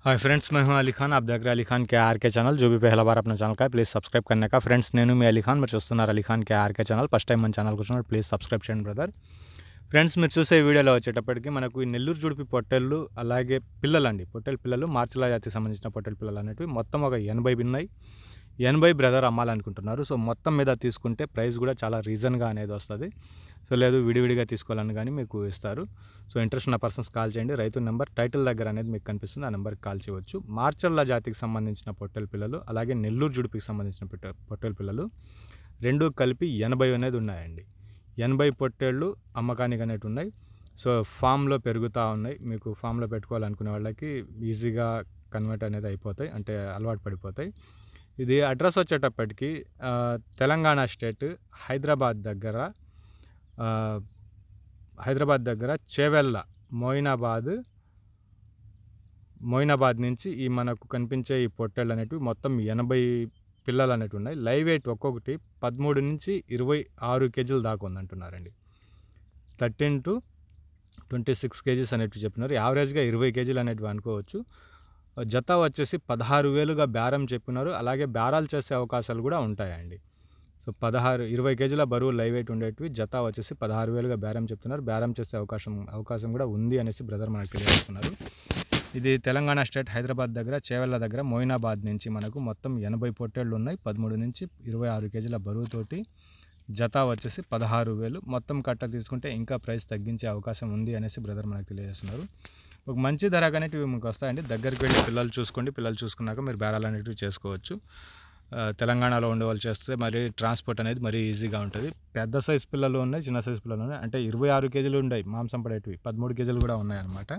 Hi friends, मैं हूं अली खान। आप देख रहे हैं अली खान के आर के चैनल। जो भी पहला बार अपना ఛానల్ का है प्लीज़ सब्सक्రైబ్ करने का। ఫ్రెండ్స్ నేను మీ అలీ ఖాన్, మీరు చూస్తున్నారు అలీ ఖాన్ కే ఆర్కే ఛానల్। ఫస్ట్ టైం మన ఛానల్కి వచ్చినప్పుడు ప్లీజ్ సబ్స్క్రైబ్ చేయండి బ్రదర్. ఫ్రెండ్స్, మీరు చూసే వీడియోలో వచ్చేటప్పటికి మనకు ఈ నెల్లూరు జుడిపి పొట్టేళ్ళు, అలాగే పిల్లలండి, పొట్టేలు పిల్లలు, మార్చిలా జాతికి సంబంధించిన పొట్టేలు పిల్లలు అనేవి మొత్తం ఒక 80 ఉన్నాయి. 80 బ్రదర్ అమ్మాలనుకుంటున్నారు. సో మొత్తం మీద తీసుకుంటే ప్రైస్ కూడా చాలా రీజన్గా అనేది వస్తుంది. సో లేదు విడివిడిగా తీసుకోవాలని కానీ మీకు ఇస్తారు. సో ఇంట్రెస్ట్ ఉన్న పర్సన్స్ కాల్ చేయండి. రైతు నెంబర్ టైటిల్ దగ్గర అనేది మీకు కనిపిస్తుంది, ఆ నెంబర్కి కాల్ చేయవచ్చు. మార్చల్ల జాతికి సంబంధించిన పొట్టేలు పిల్లలు, అలాగే నెల్లూరు జుడిపికి సంబంధించిన పొట్టేలు పిల్లలు రెండు కలిపి 80 అనేది ఉన్నాయండి. 80 పొట్టేళ్ళు అమ్మకానికి అనేవి ఉన్నాయి. సో ఫామ్లో పెరుగుతూ ఉన్నాయి. మీకు ఫామ్లో పెట్టుకోవాలనుకునే వాళ్ళకి ఈజీగా కన్వర్ట్ అనేది అయిపోతాయి, అంటే అలవాటు పడిపోతాయి. ఇది అడ్రస్ వచ్చేటప్పటికి తెలంగాణ స్టేట్ హైదరాబాద్ దగ్గర చేవెళ్ళ మోయినాబాద్ నుంచి ఈ మనకు కనిపించే ఈ పొట్టేళ్ళు అనేటివి మొత్తం 80 పిల్లలు అనేవి ఉన్నాయి. లైవ్ వెయిట్ ఒక్కొక్కటి 13 నుంచి 26 కేజీల దాకా ఉందంటున్నారండి. 13 to 26 కేజీస్ అనేటివి చెప్పినారు. యావరేజ్గా 20 కేజీలు అనేటివి అనుకోవచ్చు. జత వచ్చేసి 16,000గా బేరం చెప్పినారు. అలాగే బేరాలు చేసే అవకాశాలు కూడా ఉంటాయండి. సో 20 కేజీల బరువు లైవ్ వెయిట్ ఉండేటివి జత వచ్చేసి 16,000గా బేరం చెప్తున్నారు. బేరం చేసే అవకాశం కూడా ఉంది అనేసి బ్రదర్ మనకు తెలియజేస్తున్నారు. ఇది తెలంగాణ స్టేట్ హైదరాబాద్ దగ్గర చేవెళ్ళ దగ్గర మోయినాబాద్ నుంచి మనకు మొత్తం 80 పొట్టేళ్ళు ఉన్నాయి. 13 నుంచి 26 కేజీల బరువుతోటి జత వచ్చేసి 16,000. మొత్తం కట్ట తీసుకుంటే ఇంకా ప్రైస్ తగ్గించే అవకాశం ఉంది అనేసి బ్రదర్ మనకు తెలియజేస్తున్నారు. ఒక మంచి ధర అనేటివి మీకు వస్తాయండి. దగ్గరికి వెళ్ళి పిల్లలు చూసుకోండి. పిల్లలు చూసుకున్నాక మీరు బేరాలు అనేటివి చేసుకోవచ్చు. తెలంగాణలో ఉండే వాళ్ళు చేస్తే మరి ట్రాన్స్పోర్ట్ అనేది మరీ ఈజీగా ఉంటుంది. పెద్ద సైజు పిల్లలు ఉన్నాయి, చిన్న సైజు పిల్లలు ఉన్నాయి. అంటే 26 కేజీలు ఉన్నాయి మాంసం పడేటివి, 13 కేజీలు కూడా ఉన్నాయన్నమాట.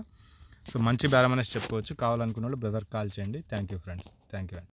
సో మంచి బేరం అనేసి చెప్పుకోవచ్చు. కావాలనుకున్న వాళ్ళు బ్రదర్ కాల్ చేయండి. Thank you friends, thank you.